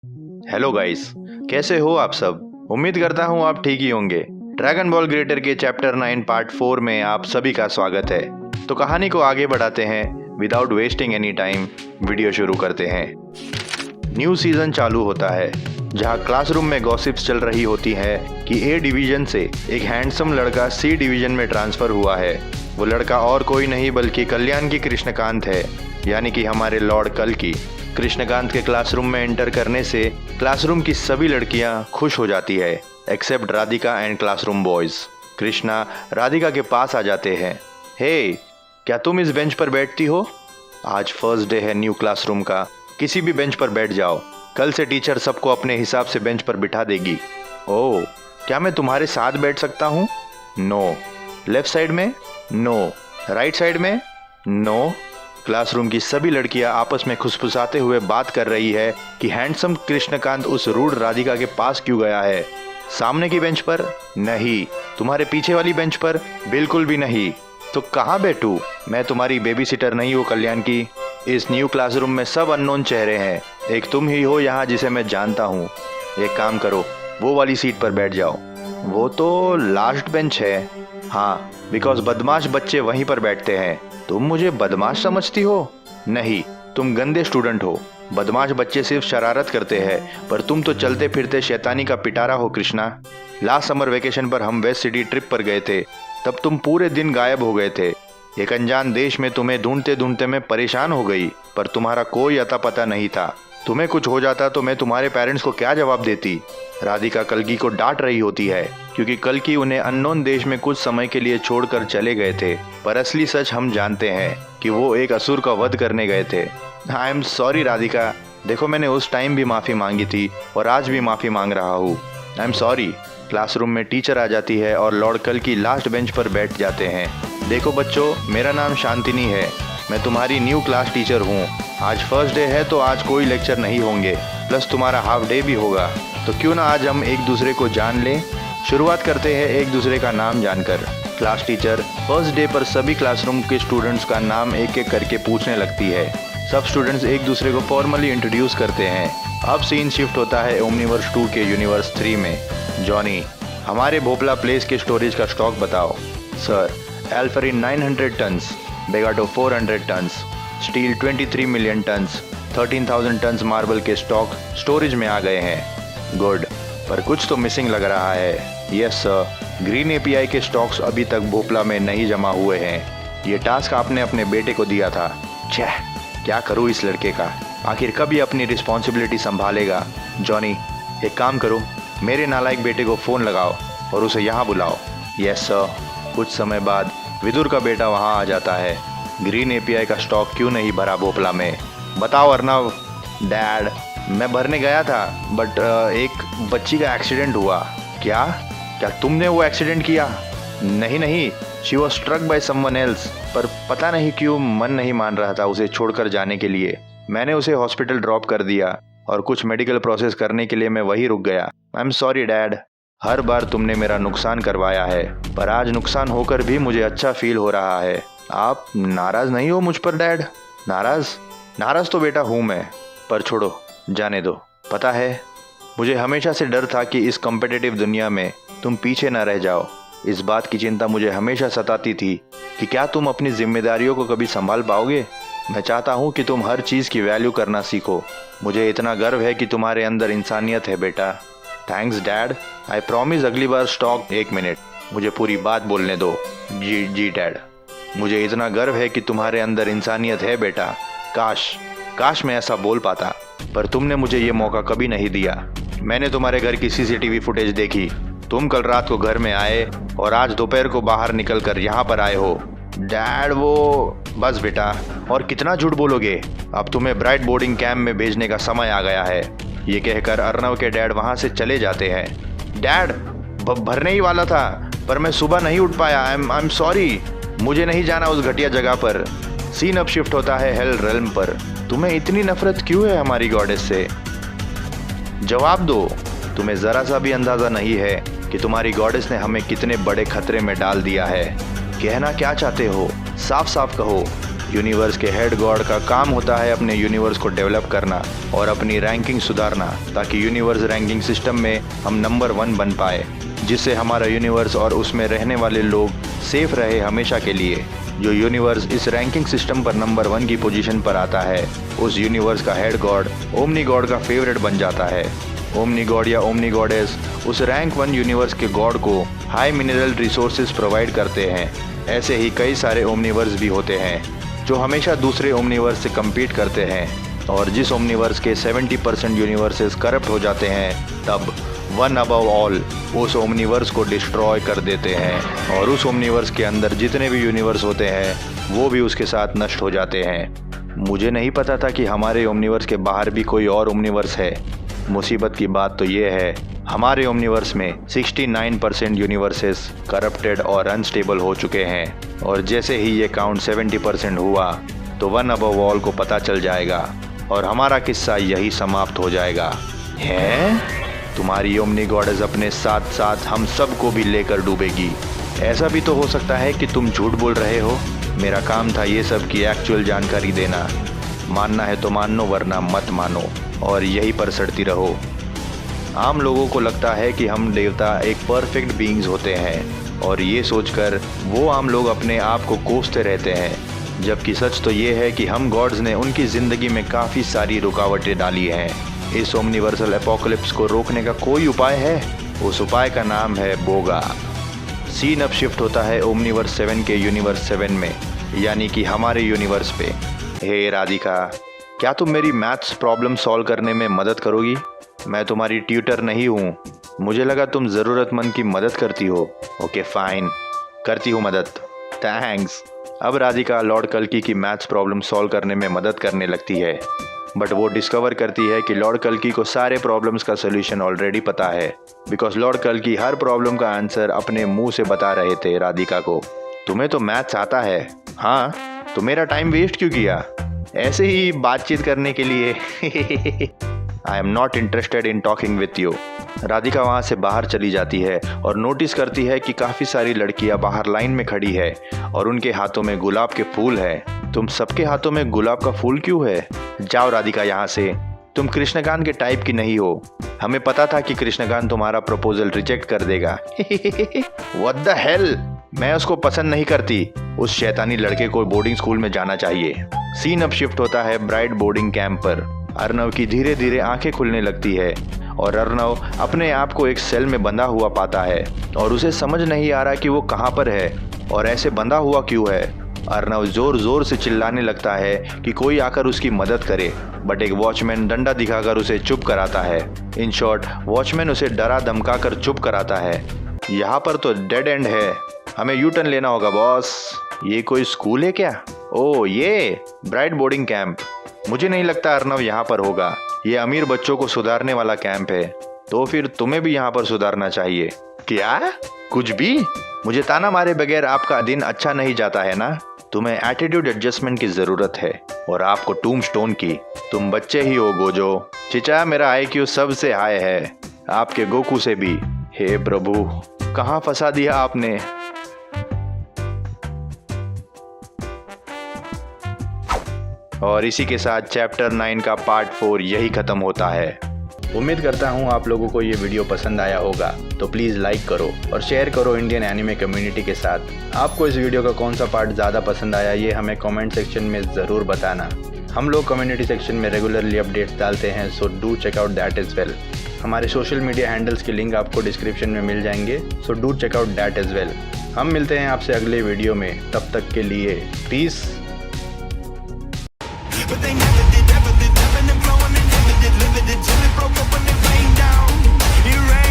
Hello guys, कैसे हो आप सब। उम्मीद करता हूँ आप ठीक ही होंगे। ड्रैगन बॉल ग्रेटर के चैप्टर 9 पार्ट 4 में आप सभी का स्वागत है। तो कहानी को आगे बढ़ाते हैं। Without wasting any time video शुरू करते हैं। न्यू सीजन चालू होता है जहाँ क्लासरूम में गॉसिप्स चल रही होती है कि ए डिवीजन से एक हैंडसम लड़का सी डिवीजन में ट्रांसफर हुआ है। वो लड़का और कोई नहीं बल्कि कल्याण की कृष्णकांत है, यानी कि हमारे लॉर्ड कल्कि। कृष्णकांत के क्लासरूम में एंटर करने से क्लासरूम की सभी लड़कियां खुश हो जाती है except Radhika and classroom boys. Krishna Radhika के पास आ जाते हैं। हे, क्या तुम इस बेंच पर बैठती हो? आज फर्स्ट डे है न्यू क्लासरूम का, किसी भी बेंच पर बैठ जाओ। कल से टीचर सबको अपने हिसाब से बेंच पर बिठा देगी। ओह, क्या मैं तुम्हारे साथ बैठ सकता हूँ? नो। लेफ्ट साइड में? नो। राइट साइड में? नो। क्लासरूम की सभी लड़कियां आपस में खुसफुसाते हुए बात कर रही है कि हैंडसम कृष्णकांत उस रूड राधिका के पास क्यों गया है। सामने की बेंच पर? नहीं। तुम्हारे पीछे वाली बेंच पर? बिल्कुल भी नहीं। तो कहाँ बैठूं? मैं तुम्हारी बेबी सिटर नहीं हूँ कल्याण की। इस न्यू क्लासरूम में सब अननोन चेहरे हैं, एक तुम ही हो यहाँ जिसे मैं जानता हूँ। एक काम करो, वो वाली सीट पर बैठ जाओ। वो तो लास्ट बेंच है। हाँ, बिकॉज बदमाश बच्चे वहीं पर बैठते हैं। तुम मुझे बदमाश समझती हो? नहीं, तुम गंदे स्टूडेंट हो। बदमाश बच्चे सिर्फ शरारत करते हैं, पर तुम तो चलते फिरते शैतानी का पिटारा हो कृष्णा। लास्ट समर वेकेशन पर हम वेस्ट सिटी ट्रिप पर गए थे, तब तुम पूरे दिन गायब हो गए थे। एक अनजान देश में तुम्हें ढूंढते ढूंढते मैं परेशान हो गई, पर तुम्हारा कोई अता पता नहीं था। तुम्हें कुछ हो जाता तो मैं तुम्हारे पेरेंट्स को क्या जवाब देती? राधिका कल्कि को डांट रही होती है क्योंकि कल्कि उन्हें अननोन देश में कुछ समय के लिए छोड़कर चले गए थे, पर असली सच हम जानते हैं कि वो एक असुर का वध करने गए थे। आई एम सॉरी राधिका, देखो मैंने उस टाइम भी माफ़ी मांगी थी और आज भी माफ़ी मांग रहा हूँ। I am sorry. क्लासरूम में टीचर आ जाती है और लॉर्ड कल्कि लास्ट बेंच पर बैठ जाते हैं। देखो बच्चों, मेरा नाम शांतिनी है, मैं तुम्हारी न्यू क्लास टीचर हूँ। आज फर्स्ट डे है तो आज कोई लेक्चर नहीं होंगे, प्लस तुम्हारा हाफ डे भी होगा। तो क्यों ना आज हम एक दूसरे को जान लें। शुरुआत करते हैं एक दूसरे का नाम जानकर। क्लास टीचर फर्स्ट डे पर सभी क्लासरूम के स्टूडेंट्स का नाम एक एक करके पूछने लगती है। सब स्टूडेंट्स एक दूसरे को फॉर्मली इंट्रोड्यूस करते हैं। अब सीन शिफ्ट होता है ओमनीवर्स 2 के यूनिवर्स 3 में। जॉनी, हमारे भोपला प्लेस के स्टोरेज का स्टॉक बताओ। सर, एल्फरिन 900 टन्स, बेगाटो 400 tons, steel 23 million tons, 13,000 tons marble के स्टॉक स्टोरेज में आ गए हैं। गुड, पर कुछ तो मिसिंग लग रहा है। यस सर, ग्रीन एपीआई के स्टॉक्स अभी तक भोपला में नहीं जमा हुए हैं। ये टास्क आपने अपने बेटे को दिया था। छह, क्या करूँ इस लड़के का, आखिर कब ये अपनी रिस्पॉन्सिबिलिटी संभालेगा। जॉनी, एक काम करो, मेरे नालायक बेटे को फ़ोन लगाओ और उसे यहाँ बुलाओ। Yes sir. कुछ समय बाद विदुर का बेटा वहाँ आ जाता है। ग्रीन एपीआई का स्टॉक क्यों नहीं भरा भोपला में? बताओ अर्नव। डैड, मैं भरने गया था, बट एक बच्ची का एक्सीडेंट हुआ। क्या क्या तुमने वो एक्सीडेंट किया? नहीं नहीं, she was struck by someone else, पर पता नहीं क्यों मन नहीं मान रहा था उसे छोड़कर जाने के लिए। मैंने उसे हॉस्पिटल ड्रॉप कर दिया और कुछ मेडिकल प्रोसेस करने के लिए मैं वहीं रुक गया। आई एम सॉरी डैड, हर बार तुमने मेरा नुकसान करवाया है, पर आज नुकसान होकर भी मुझे अच्छा फील हो रहा है। आप नाराज़ नहीं हो मुझ पर डैड? नाराज़ तो बेटा हूँ मैं, पर छोड़ो, जाने दो। पता है, मुझे हमेशा से डर था कि इस कॉम्पिटिटिव दुनिया में तुम पीछे न रह जाओ। इस बात की चिंता मुझे हमेशा सताती थी कि क्या तुम अपनी जिम्मेदारियों को कभी संभाल पाओगे। मैं चाहता हूँ कि तुम हर चीज़ की वैल्यू करना सीखो। मुझे इतना गर्व है कि तुम्हारे अंदर इंसानियत है बेटा। थैंक्स डैड, आई प्रॉमिस अगली बार स्टॉक। एक मिनट, मुझे पूरी बात बोलने दो। जी डैड, मुझे इतना गर्व है कि तुम्हारे अंदर इंसानियत है बेटा। काश मैं ऐसा बोल पाता, पर तुमने मुझे ये मौका कभी नहीं दिया। मैंने तुम्हारे घर की सीसीटीवी फुटेज देखी। तुम कल रात को घर में आए और आज दोपहर को बाहर निकल कर यहाँ पर आए हो। डैड वो बस बेटा, और कितना झूठ बोलोगे। अब तुम्हें ब्राइट बोर्डिंग कैंप में भेजने का समय आ गया है। ये कहकर अर्नव के डैड वहाँ से चले जाते हैं। डैड, भरने ही वाला था, पर मैं सुबह नहीं उठ पाया। आई एम सॉरी, मुझे नहीं जाना उस घटिया जगह पर। सीन अब शिफ्ट होता है हेल रेल्म पर। तुम्हें इतनी नफरत क्यों है हमारी गॉडेस से? जवाब दो। तुम्हें ज़रा सा भी अंदाज़ा नहीं है कि तुम्हारी गॉडेस ने हमें कितने बड़े खतरे में डाल दिया है। कहना क्या चाहते हो? साफ साफ कहो। यूनिवर्स के हेड गॉड का काम होता है अपने यूनिवर्स को डेवलप करना और अपनी रैंकिंग सुधारना, ताकि यूनिवर्स रैंकिंग सिस्टम में हम नंबर 1 बन पाए, जिससे हमारा यूनिवर्स और उसमें रहने वाले लोग सेफ रहे हमेशा के लिए। जो यूनिवर्स इस रैंकिंग सिस्टम पर नंबर 1 की पोजीशन पर आता है, उस यूनिवर्स का हेड गॉड ओमनी गॉड का फेवरेट बन जाता है। ओमनी गॉड या ओमनी गॉडेस उस रैंक 1 यूनिवर्स के गॉड को हाई मिनरल रिसोर्सेज प्रोवाइड करते हैं। ऐसे ही कई सारे ओमनीवर्स भी होते हैं जो हमेशा दूसरे ओमनीवर्स से कम्पीट करते हैं, और जिस ओमनीवर्स के 70% यूनिवर्सेस करप्ट हो जाते हैं, तब वन अबव ऑल उस ओमनीवर्स को डिस्ट्रॉय कर देते हैं, और उस ओमनीवर्स के अंदर जितने भी यूनिवर्स होते हैं वो भी उसके साथ नष्ट हो जाते हैं। मुझे नहीं पता था कि हमारे ओमनीवर्स के बाहर भी कोई और ओमनीवर्स है। मुसीबत की बात तो ये है, हमारे ओमनीवर्स में 69% यूनिवर्सेस करप्टेड और अनस्टेबल हो चुके हैं, और जैसे ही ये काउंट 70% हुआ तो वन अबव ऑल को पता चल जाएगा और हमारा किस्सा यही समाप्त हो जाएगा। हैं? तुम्हारी ओमनी गॉडेस अपने साथ साथ हम सबको भी लेकर डूबेगी। ऐसा भी तो हो सकता है कि तुम झूठ बोल रहे हो। मेरा काम था ये सब की एक्चुअल जानकारी देना। मानना है तो मान लो, वरना मत मानो और यहीं पर सड़ती रहो। आम लोगों को लगता है कि हम देवता एक परफेक्ट बीइंग्स होते हैं, और ये सोचकर वो आम लोग अपने आप को कोसते रहते हैं, जबकि सच तो ये है कि हम गॉड्स ने उनकी ज़िंदगी में काफ़ी सारी रुकावटें डाली हैं। इस ओमनिवर्सल एपोकलिप्स को रोकने का कोई उपाय है। उस उपाय का नाम है बोगा। सीन अब शिफ्ट होता है ओमनिवर्स 7 के यूनिवर्स 7 में, यानी कि हमारे यूनिवर्स पे। हे राधिका, क्या तुम मेरी मैथ्स प्रॉब्लम सॉल्व करने में मदद करोगी? मैं तुम्हारी ट्यूटर नहीं हूँ। मुझे लगा तुम ज़रूरतमंद की मदद करती हो। ओके फाइन, करती हूँ मदद, थैंक्स। अब राधिका लॉर्ड कल्की की मैथ्स प्रॉब्लम सॉल्व करने में मदद करने लगती है, बट वो डिस्कवर करती है कि लॉर्ड कल्की को सारे प्रॉब्लम्स का सोल्यूशन ऑलरेडी पता है, बिकॉज लॉर्ड कल्की हर प्रॉब्लम का आंसर अपने मुंह से बता रहे थे राधिका को। तुम्हें तो मैथ्स आता है, हाँ, तो मेरा टाइम वेस्ट क्यों किया ऐसे ही बातचीत करने के लिए? I am not interested in talking with you. Radhika वहाँ से बाहर चली जाती है और नोटिस करती है कि काफ़ी सारी लड़कियाँ बाहर लाइन में खड़ी है और उनके हाथों में गुलाब के फूल है। तुम सबके हाथों में गुलाब का फूल क्यों है? जाओ राधिका यहाँ से, तुम कृष्णकांत के टाइप की नहीं हो। हमें पता था कि कृष्णकांत तुम्हारा प्रपोजल रिजेक्ट कर देगा। व्हाट द हेल, मैं उसको पसंद नहीं करती। उस शैतानी लड़के को बोर्डिंग स्कूल में जाना चाहिए। सीन अब शिफ्ट होता है ब्राइट बोर्डिंग कैंप पर। अर्नव की धीरे धीरे आंखें खुलने लगती है और अर्नव अपने आप को एक सेल में बंधा हुआ पाता है और उसे समझ नहीं आ रहा कि वो कहाँ पर है और ऐसे बंधा हुआ क्यों है। अर्नव जोर जोर से चिल्लाने लगता है कि कोई आकर उसकी मदद करे, बट एक वॉचमैन डंडा दिखाकर उसे चुप कराता है। इन शॉर्ट, वॉचमैन उसे डरा धमका कर चुप कराता है। यहाँ पर तो डेड एंड है, हमें यू टर्न लेना होगा बॉस। ये कोई स्कूल है क्या? ओह, ये ब्राइट बोर्डिंग कैंप। मुझे नहीं लगता अर्नव यहाँ पर होगा। ये अमीर बच्चों को सुधारने वाला कैंप है, तो फिर तुम्हें भी यहाँ पर सुधारना चाहिए। क्या? कुछ भी? मुझे ताना मारे बगैर आपका दिन अच्छा नहीं जाता है ना? तुम्हें एटीट्यूड एडजस्टमेंट की जरूरत है और आपको टूम्बस्टोन की। तुम बच्चे ही हो गोजो। चिचा, मेरा आईक्यू सबसे हाई है, आपके गोकू से भी। हे प्रभु, कहाँ फंसा दिया आपने? और इसी के साथ चैप्टर 9 का पार्ट 4 यही खत्म होता है। उम्मीद करता हूँ आप लोगों को ये वीडियो पसंद आया होगा, तो प्लीज़ लाइक करो और शेयर करो इंडियन एनिमे कम्युनिटी के साथ। आपको इस वीडियो का कौन सा पार्ट ज़्यादा पसंद आया, ये हमें कमेंट सेक्शन में ज़रूर बताना। हम लोग कम्युनिटी सेक्शन में रेगुलरली अपडेट्स डालते हैं, so do check out that as well. हमारे सोशल मीडिया हैंडल्स के लिंक आपको डिस्क्रिप्शन में मिल जाएंगे, so do check out that as well. हम मिलते हैं आपसे अगले वीडियो में, तब तक के लिए piece. But they never did, ebbing and flowing and never did, living it till it broke up when it rained down. It rained